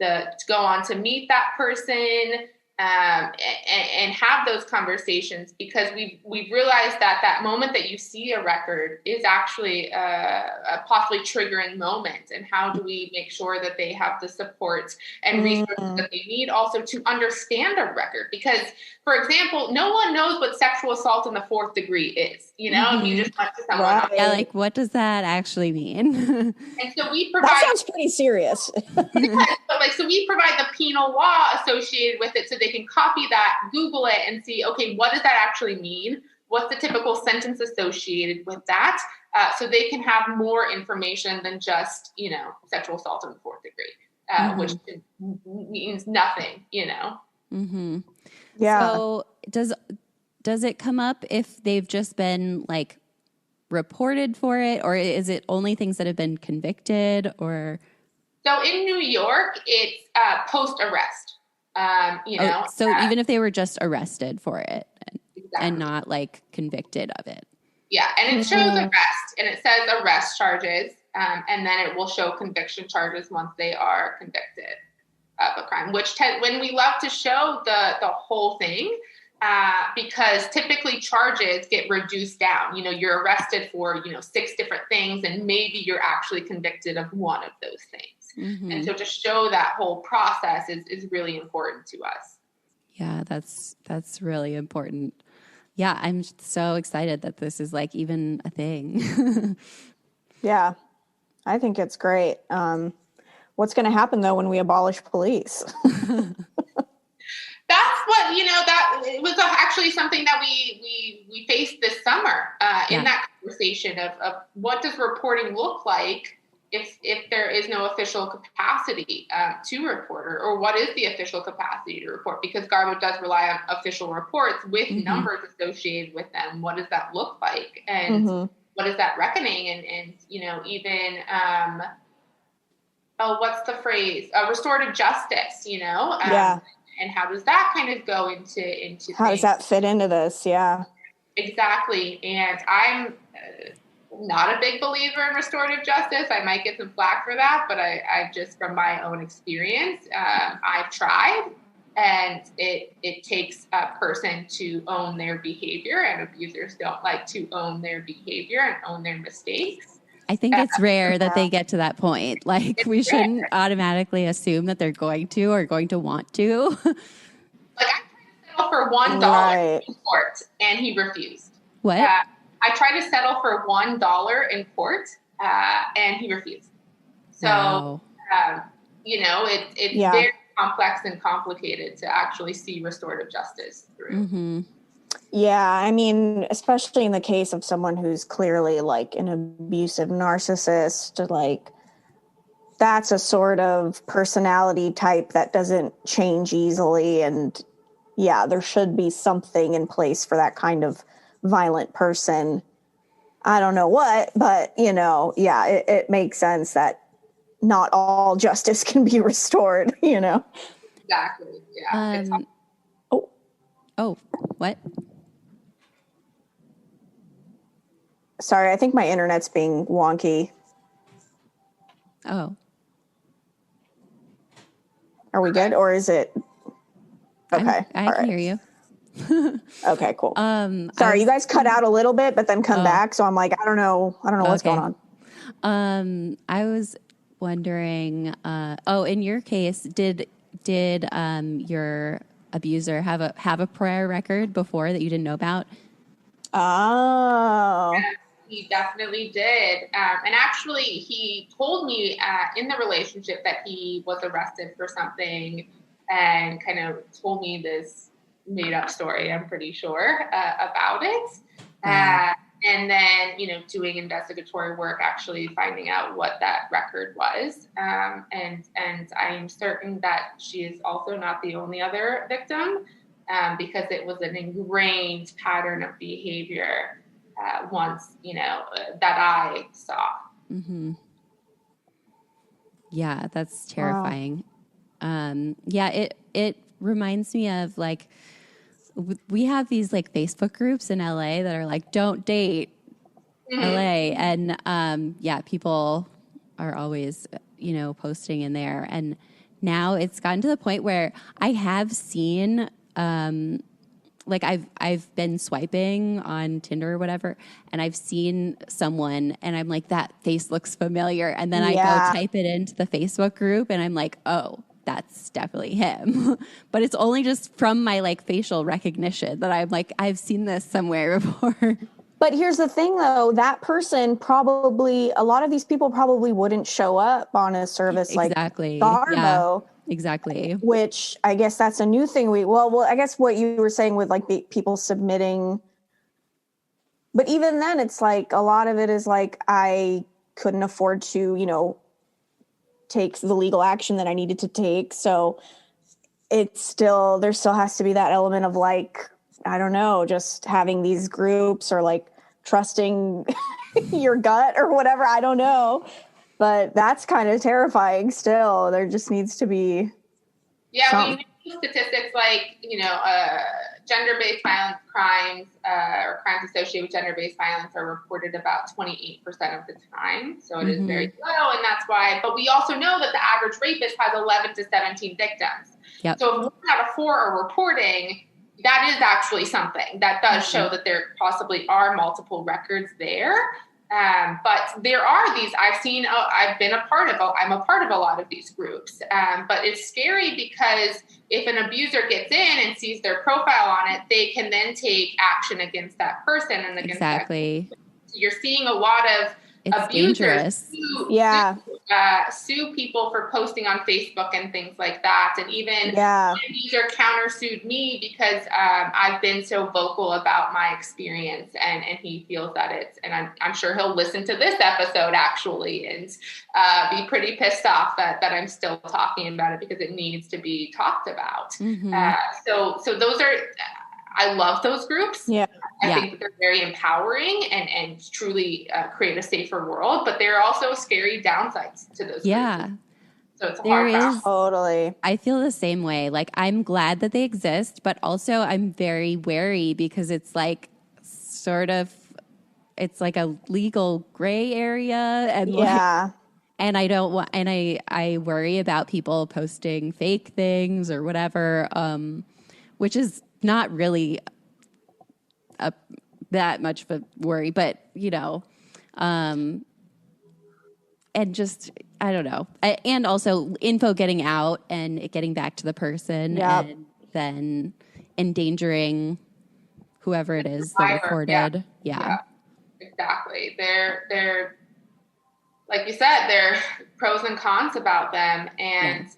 D: to meet that person? And have those conversations, because we've realized that moment that you see a record is actually a possibly triggering moment. And how do we make sure that they have the support and resources that they need also to understand a record? Because, for example, no one knows what sexual assault in the 4th degree is, if you just went to someone.
C: Yeah, like, what does that actually mean?
D: And so we provide...
B: That sounds pretty serious.
D: So we provide the penal law associated with it, so they can copy that, Google it, and see, okay, what does that actually mean? What's the typical sentence associated with that? So they can have more information than just, sexual assault in the 4th degree, which means nothing,
B: Yeah.
C: So does it come up if they've just been like reported for it, or is it only things that have been convicted? Or
D: so in New York, it's post-arrest.
C: So even if they were just arrested for it and
D: Exactly.
C: not like convicted of it.
D: Yeah, and it shows arrest, and it says arrest charges, and then it will show conviction charges once they are convicted of a crime, which when we love to show the whole thing, because typically charges get reduced down. You're arrested for, 6 different things, and maybe you're actually convicted of one of those things.
C: Mm-hmm.
D: And so to show that whole process is really important to us.
C: Yeah, that's really important. Yeah, I'm so excited that this is like even a thing.
B: Yeah, I think it's great. What's going to happen though when we abolish police?
D: That's what, that it was actually something that we faced this summer in that conversation of what does reporting look like if there is no official capacity to report, or what is the official capacity to report? Because Garbo does rely on official reports with numbers associated with them. What does that look like? And what is that reckoning? And even, what's the phrase? Restorative justice, and how does that kind of go into
B: How does that fit into this? Yeah.
D: Exactly. And I'm not a big believer in restorative justice. I might get some flack for that, but I just, from my own experience, I've tried, and it takes a person to own their behavior, and abusers don't like to own their behavior and own their mistakes.
C: I think it's rare that they get to that point. Like, we shouldn't automatically assume that they're going to or going to want to.
D: Like, I tried to settle for $1
B: Right.
D: in court, and he refused.
C: What?
D: I tried to settle for $1 in court, and he refused. So,
C: Wow.
D: you know, it's
B: Yeah.
D: very complex and complicated to actually see restorative justice through.
C: Mm-hmm.
B: Yeah, I mean, especially in the case of someone who's clearly like an abusive narcissist, like that's a sort of personality type that doesn't change easily. And yeah, there should be something in place for that kind of violent person. I don't know what, but you know, yeah, it makes sense that not all justice can be restored, you know?
D: Exactly. Yeah.
C: Oh, what?
B: Sorry, I think my internet's being wonky.
C: Oh.
B: Are we good? Or is it? Okay.
C: I can hear you.
B: Okay, cool. Sorry, you guys cut out a little bit, but then come back. So I'm like, I don't know what's going
C: on. I was wondering, in your case, did your abuser have a prior record before that you didn't know about?
B: Oh.
D: Yeah, he definitely did. And actually, he told me in the relationship that he was arrested for something and kind of told me this made up story, I'm pretty sure, about it. And then, you know, doing investigatory work, actually finding out what that record was. And I'm certain that she is also not the only other victim, because it was an ingrained pattern of behavior once, you know, that I saw.
C: Mm-hmm. Yeah, that's terrifying. Wow. It reminds me of like, we have these like Facebook groups in LA that are like, don't date LA. And people are always, you know, posting in there. And now it's gotten to the point where I have seen, like I've been swiping on Tinder or whatever, and I've seen someone and I'm like, that face looks familiar. And then I go type it into the Facebook group and I'm like, oh, that's definitely him. But it's only just from my like facial recognition that I'm like, I've seen this somewhere before.
B: But here's the thing though, that person probably, a lot of these people probably wouldn't show up on a service like Garbo.
C: Yeah, exactly.
B: Which I guess that's a new thing. Well, I guess what you were saying with like people submitting, but even then it's like a lot of it is like, I couldn't afford to, you know, take the legal action that I needed to take. So there still has to be that element of like, I don't know, just having these groups or like trusting your gut or whatever. I don't know, but that's kind of terrifying still. There just needs to be.
D: Yeah, we know statistics like, you know, gender-based violence crimes or crimes associated with gender-based violence are reported about 28% of the time. So it is very low, and that's why. But we also know that the average rapist has 11 to 17 victims. Yep. So if 1 out of 4 are reporting, that is actually something that does show that there possibly are multiple records there. But there are these, I'm a part of a lot of these groups. But it's scary because if an abuser gets in and sees their profile on it, they can then take action against that person and against that. So you're seeing a lot of abusers sue people for posting on Facebook and things like that. And even an abuser countersued me because I've been so vocal about my experience, and he feels that and I'm sure he'll listen to this episode actually and be pretty pissed off that I'm still talking about it, because it needs to be talked about. So those are, I love those groups. Yeah. I think that they're very empowering and truly create a safer world, but there are also scary downsides to those groups. So it's a hard balance.
B: Totally.
C: I feel the same way. Like, I'm glad that they exist, but also I'm very wary because it's like it's like a legal gray area, and and I don't want, and I worry about people posting fake things or whatever, which is not really that much of a worry, but you know, and just, I don't know. And also info getting out and it getting back to the person and then endangering whoever it is that recorded. Yeah.
D: Exactly. They're like you said, there are pros and cons about them. And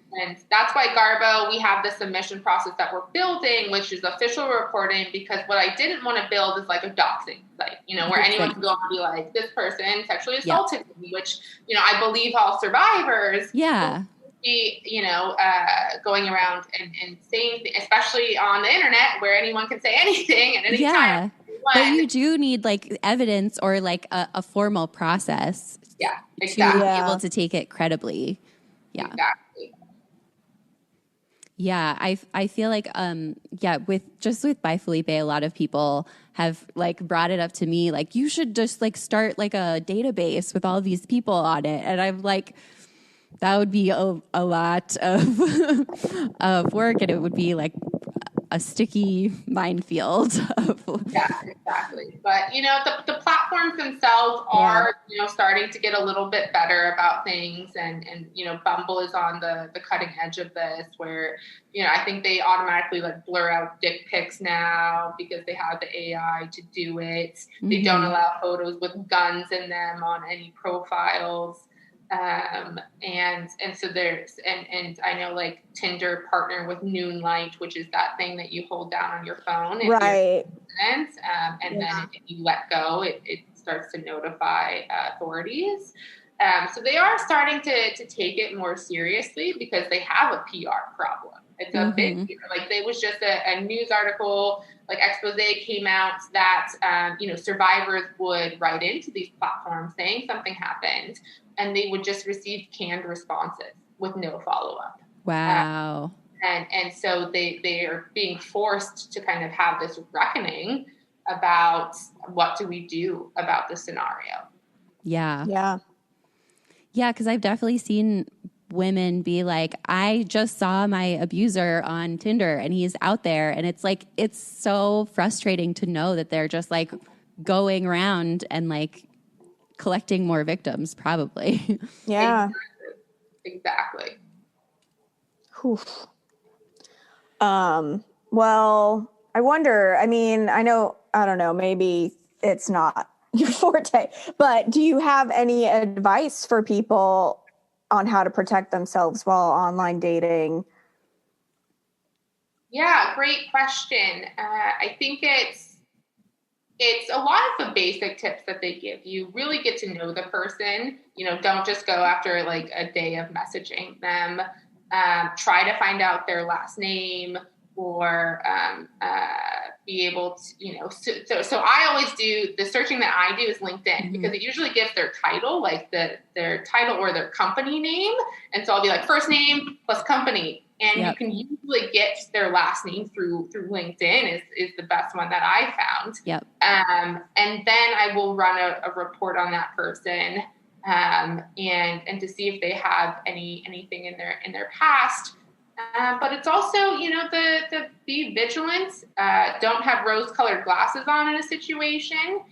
D: that's why Garbo, we have the submission process that we're building, which is official reporting, because what I didn't want to build is like a doxing site, where anyone can go and be like, this person sexually assaulted me, which, I believe all survivors be, going around and saying, especially on the internet where anyone can say anything at any time.
C: But you do need like evidence or like a formal process to be able to take it credibly. Yeah.
D: Exactly.
C: Yeah. I feel like, with By Felipe, a lot of people have like brought it up to me, like, you should just like start like a database with all these people on it. And I'm like, that would be a lot of, of work, and it would be like a sticky minefield.
D: Yeah, exactly. But, the platforms themselves are, starting to get a little bit better about things. And Bumble is on the cutting edge of this, where, I think they automatically like blur out dick pics now because they have the AI to do it. Mm-hmm. They don't allow photos with guns in them on any profiles. And so there's, and I know like Tinder partner with Noonlight, which is that thing that you hold down on your phone.
B: Right.
D: And then if you let go, it starts to notify authorities. So they are starting to take it more seriously because they have a PR problem. It's a big, like there was just a news article, like expose came out that, survivors would write into these platforms saying something happened, and they would just receive canned responses with no follow-up.
C: Wow.
D: And so they are being forced to kind of have this reckoning about what do we do about the scenario.
C: Yeah.
B: Yeah.
C: Yeah, because I've definitely seen women be like, I just saw my abuser on Tinder and he's out there. And it's like, it's so frustrating to know that they're just like going around and like collecting more victims, probably.
B: Yeah.
D: Exactly.
B: Oof. Well, I wonder, I don't know, maybe it's not your forte, but do you have any advice for people on how to protect themselves while online dating?
D: Yeah, great question. I think it's a lot of the basic tips that they give you. Really get to know the person. Don't just go after like a day of messaging them. Try to find out their last name, or be able to, so I always do, the searching that I do is LinkedIn, because it usually gives their title, like their title or their company name. And so I'll be like first name plus company. And you can usually get their last name through LinkedIn is the best one that I found.
C: Yep.
D: And then I will run a report on that person, and to see if they have anything in their past. But it's also, the be vigilant. Don't have rose-colored glasses on in a situation.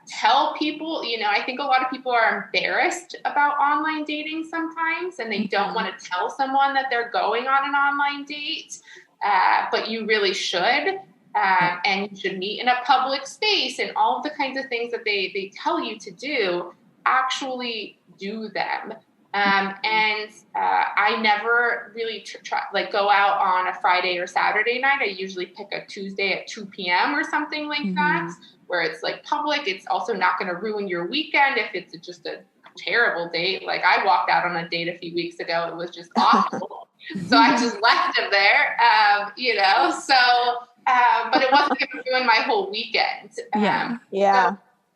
D: Tell people, I think a lot of people are embarrassed about online dating sometimes, and they don't want to tell someone that they're going on an online date. But you really should. And you should meet in a public space, and all of the kinds of things that they tell you to do, actually do them. I never really go out on a Friday or Saturday night. I usually pick a Tuesday at 2 p.m. or something like that, where it's like public. It's also not going to ruin your weekend if it's just a terrible date. Like I walked out on a date a few weeks ago. It was just awful. So I just left him there, but it wasn't going to ruin my whole weekend.
B: So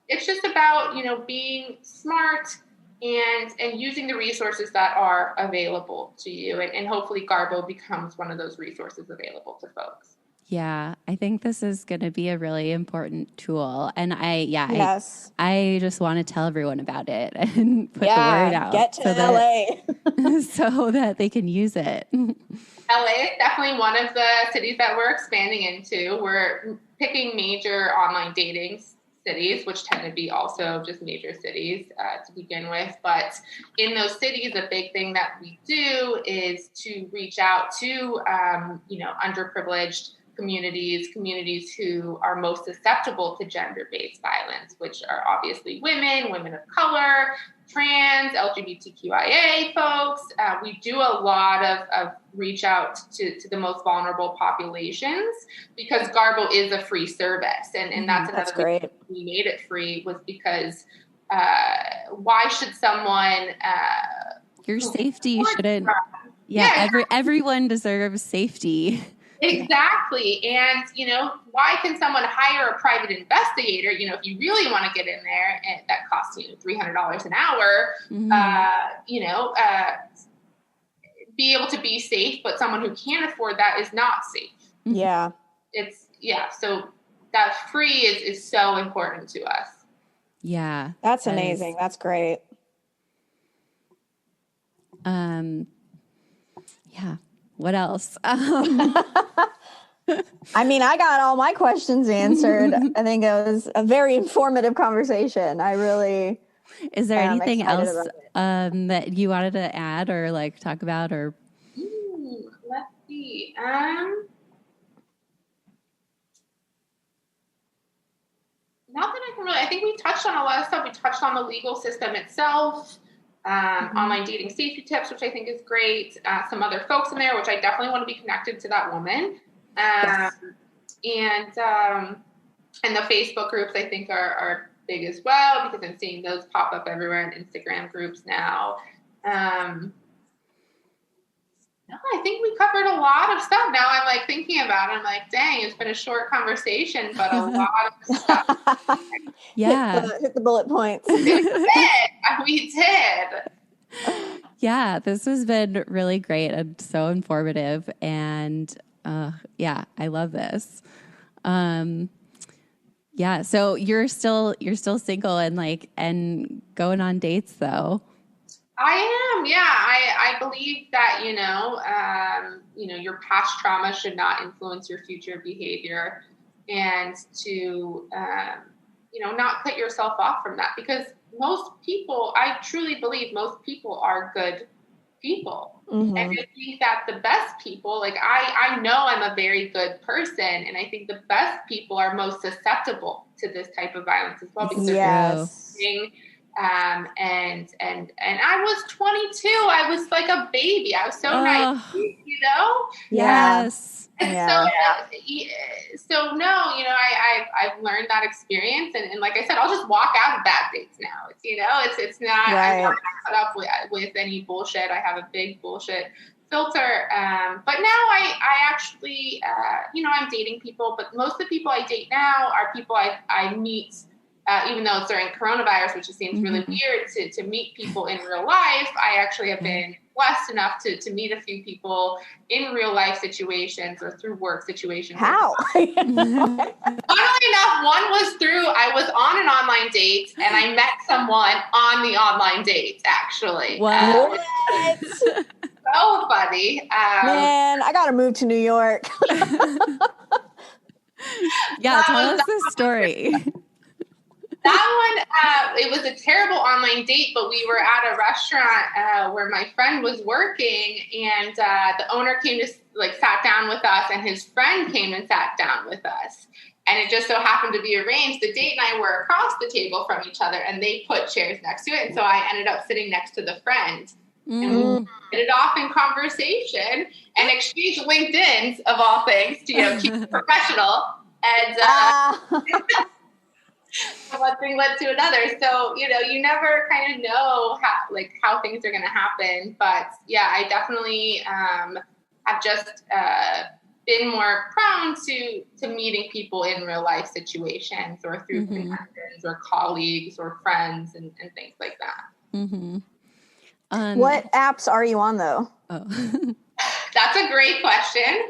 D: it's just about, being smart and using the resources that are available to you. And hopefully Garbo becomes one of those resources available to folks.
C: Yeah, I think this is going to be a really important tool. And I just want to tell everyone about it and put the word out.
B: Get to LA.
C: So that they can use it.
D: LA is definitely one of the cities that we're expanding into. We're picking major online dating cities, which tend to be also just major cities to begin with. But in those cities, a big thing that we do is to reach out to, underprivileged communities who are most susceptible to gender-based violence, which are obviously women of color, trans, LGBTQIA folks. We do a lot of reach out to the most vulnerable populations because Garbo is a free service. And that's another reason we made it free was because why should someone...
C: your safety shouldn't... everyone deserves safety.
D: Exactly. And, why can someone hire a private investigator? If you really want to get in there, and that costs you $300 an hour, be able to be safe, but someone who can't afford that is not safe.
B: Yeah.
D: So that free is so important to us.
C: Yeah.
B: That's amazing. That's great.
C: Yeah. What else?
B: I mean, I got all my questions answered. I think it was a very informative conversation. I really...
C: Is there anything else that you wanted to add or like talk about or?
D: Let's see. Not that I can really, I think we touched on a lot of stuff. We touched on the legal system itself, online dating safety tips, which I think is great. Some other folks in there, which I definitely want to be connected to that woman. And the Facebook groups I think are big as well because I'm seeing those pop up everywhere in Instagram groups now. No, I think we covered a lot of stuff. Now I'm like thinking about it. I'm like, dang, it's been a short conversation, but a lot of stuff.
C: Yeah.
B: Hit the bullet points.
D: We did.
C: Yeah, this has been really great and so informative. And I love this. So you're still single and going on dates though.
D: I am. Yeah. I believe that, your past trauma should not influence your future behavior and to, not cut yourself off from that because most people, I truly believe most people are good people. Mm-hmm. And I think that the best people, I know I'm a very good person and I think the best people are most susceptible to this type of violence as well because they're and I was 22. I was like a baby. I was so naive,
C: Yes.
D: And so no, I've learned that experience, and like I said, I'll just walk out of bad dates now. It's not. I'm not put up with any bullshit. I have a big bullshit filter. But now I actually, I'm dating people, but most of the people I date now are people I meet. Even though it's during coronavirus, which seems really weird to meet people in real life, I actually have been blessed enough to meet a few people in real life situations or through work situations.
B: How?
D: Funnily enough, one was I was on an online date and I met someone on the online date, actually.
B: What?
D: So funny.
B: Man, I got to move to New York.
C: Yeah, tell us the story.
D: That one, it was a terrible online date, but we were at a restaurant where my friend was working, and the owner came to sat down with us, and his friend came and sat down with us. And it just so happened to be arranged. The date and I were across the table from each other, and they put chairs next to it. And so I ended up sitting next to the friend. And we hit it off in conversation and exchanged LinkedIn's, of all things, to keep it professional. And one thing led to another. So, you never kind of know how things are going to happen. But yeah, I definitely have just been more prone to meeting people in real life situations or through connections or colleagues or friends and things like that.
C: Mm-hmm.
B: What apps are you on though?
C: Oh.
D: That's a great question.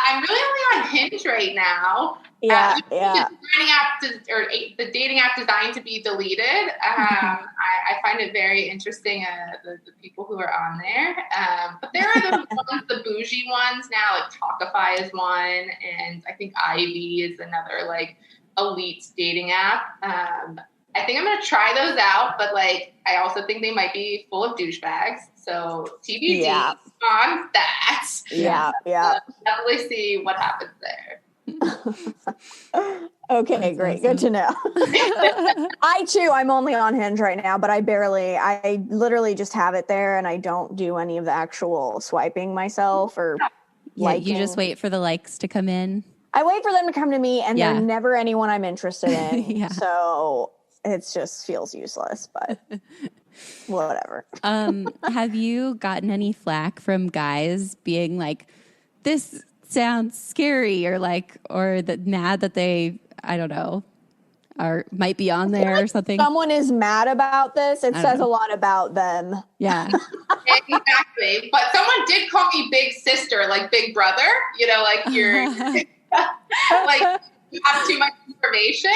D: I'm really only on Hinge right now.
B: The
D: dating app designed to be deleted. I find it very interesting, the people who are on there. But there are the bougie ones now, like Talkify is one, and I think Ivy is another elite dating app. I think I'm going to try those out, but like, I also think they might be full of douchebags. So TBD on that.
B: Yeah.
D: Definitely see what happens there.
B: Okay,
C: That's
B: great.
C: awesome.
B: Good to know. I'm only on Hinge right now, but I literally just have it there and I don't do any of the actual swiping myself or liking.
C: You just wait for the likes to come in.
B: I wait for them to come to me and they're never anyone I'm interested in. So it just feels useless, but whatever.
C: Have you gotten any flack from guys being like, this sounds scary, or mad that they, I don't know, might be on there or something?
B: Someone is mad about this. It says a lot about them.
C: Yeah.
D: Exactly. But someone did call me big sister, like big brother, like you're like you have too much information.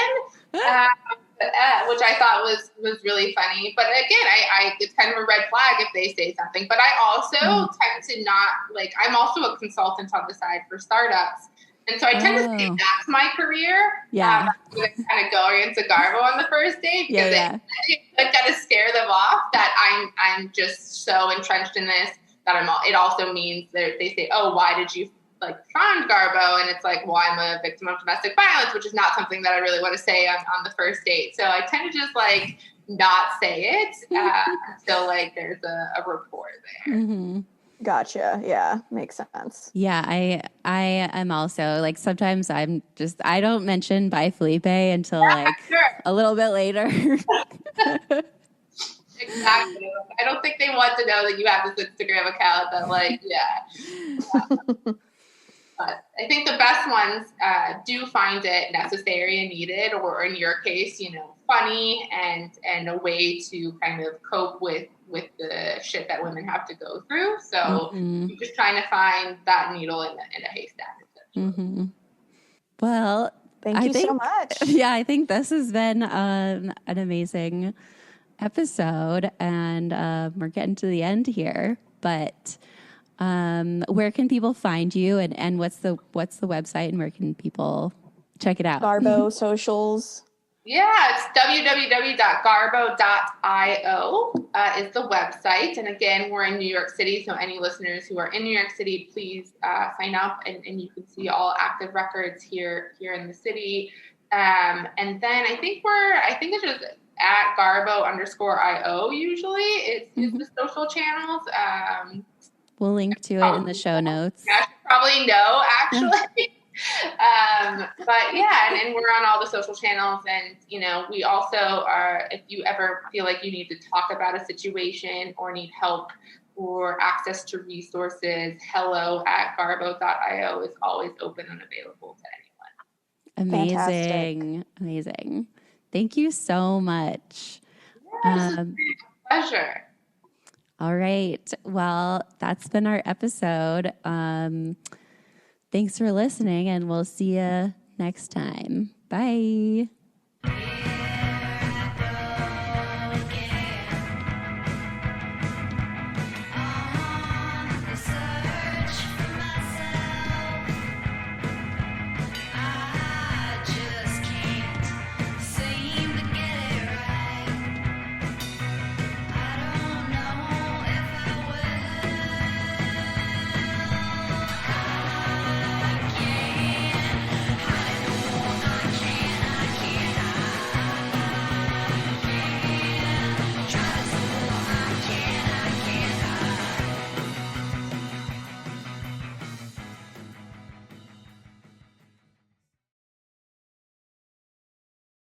D: Which I thought was really funny. But again, it's kind of a red flag if they say something. But I also tend to not, like, I'm also a consultant on the side for startups. And so I tend to say that's my career.
C: Yeah.
D: Kind of going into Garbo on the first date because it got to scare them off that I'm just so entrenched in this that it also means that they say, oh, why did you found Garbo? And it's like, well, I'm a victim of domestic violence, which is not something that I really want to say on the first date. So I tend to just not say it until there's a rapport there.
B: Mm-hmm. Gotcha. Yeah, makes sense.
C: Yeah, I am also sometimes I don't mention bye Felipe until a little bit later.
D: Exactly. I don't think they want to know that you have this Instagram account that But I think the best ones do find it necessary and needed, or in your case, funny and a way to kind of cope with the shit that women have to go through. So you're just trying to find that needle in a haystack.
C: Mm-hmm. Well,
B: thank you so much.
C: Yeah, I think this has been an amazing episode, and we're getting to the end here, but where can people find you, and what's the website, and where can people check it out?
B: Garbo socials.
D: Yeah, it's www.garbo.io is the website. And again, we're in New York City, so any listeners who are in New York City, please sign up, and you can see all active records here in the city. And then I think it's just at Garbo_IO usually. It's the social channels.
C: We'll link to it in the show notes.
D: I should probably know, actually. But yeah, and we're on all the social channels, and we also are, if you ever feel like you need to talk about a situation or need help or access to resources, hello@garbo.io is always open and available to anyone.
C: Amazing.
B: Fantastic.
C: Amazing. Thank you so much.
D: Yes, it's been a pleasure.
C: All right. Well, that's been our episode. Thanks for listening, and we'll see you next time. Bye.